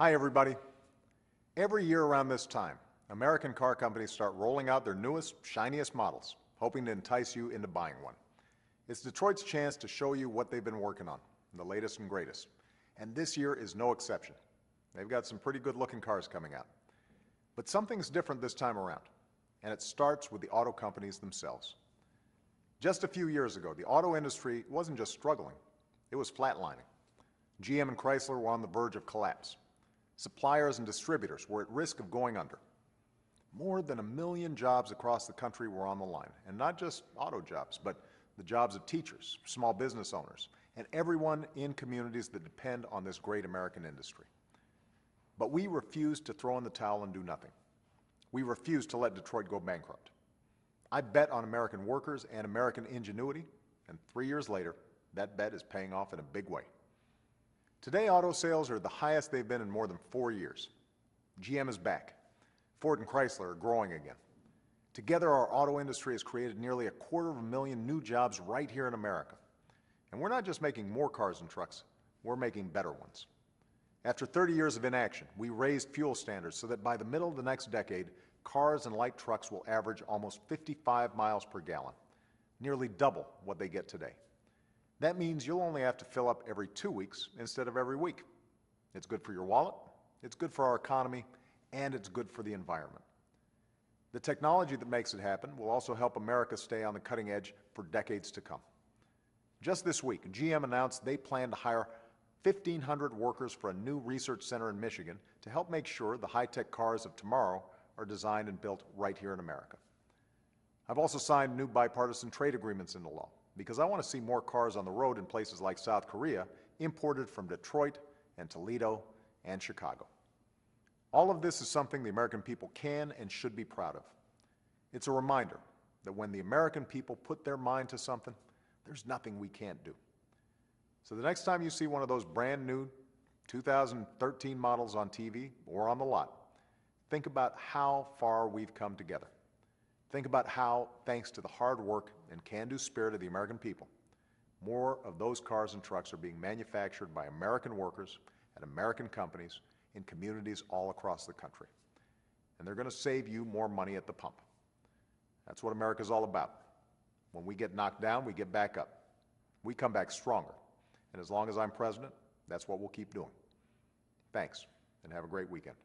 Hi, everybody. Every year around this time, American car companies start rolling out their newest, shiniest models, hoping to entice you into buying one. It's Detroit's chance to show you what they've been working on, the latest and greatest. And this year is no exception. They've got some pretty good-looking cars coming out. But something's different this time around, and it starts with the auto companies themselves. Just a few years ago, the auto industry wasn't just struggling, it was flatlining. GM and Chrysler were on the verge of collapse. Suppliers and distributors were at risk of going under. More than 1 million jobs across the country were on the line, and not just auto jobs, but the jobs of teachers, small business owners, and everyone in communities that depend on this great American industry. But we refused to throw in the towel and do nothing. We refused to let Detroit go bankrupt. I bet on American workers and American ingenuity, and 3 years later, that bet is paying off in a big way. Today, auto sales are the highest they've been in more than 4 years. GM is back. Ford and Chrysler are growing again. Together, our auto industry has created nearly 250,000 new jobs right here in America. And we're not just making more cars and trucks, we're making better ones. After 30 years of inaction, we raised fuel standards so that by the middle of the next decade, cars and light trucks will average almost 55 miles per gallon, nearly double what they get today. That means you'll only have to fill up every 2 weeks instead of every week. It's good for your wallet, it's good for our economy, and it's good for the environment. The technology that makes it happen will also help America stay on the cutting edge for decades to come. Just this week, GM announced they plan to hire 1,500 workers for a new research center in Michigan to help make sure the high-tech cars of tomorrow are designed and built right here in America. I've also signed new bipartisan trade agreements into law because I want to see more cars on the road in places like South Korea imported from Detroit and Toledo and Chicago. All of this is something the American people can and should be proud of. It's a reminder that when the American people put their mind to something, there's nothing we can't do. So the next time you see one of those brand new 2013 models on TV or on the lot, think about how far we've come together. Think about how, thanks to the hard work and can-do spirit of the American people, more of those cars and trucks are being manufactured by American workers at American companies in communities all across the country. And they're going to save you more money at the pump. That's what America's all about. When we get knocked down, we get back up. We come back stronger. And as long as I'm president, that's what we'll keep doing. Thanks, and have a great weekend.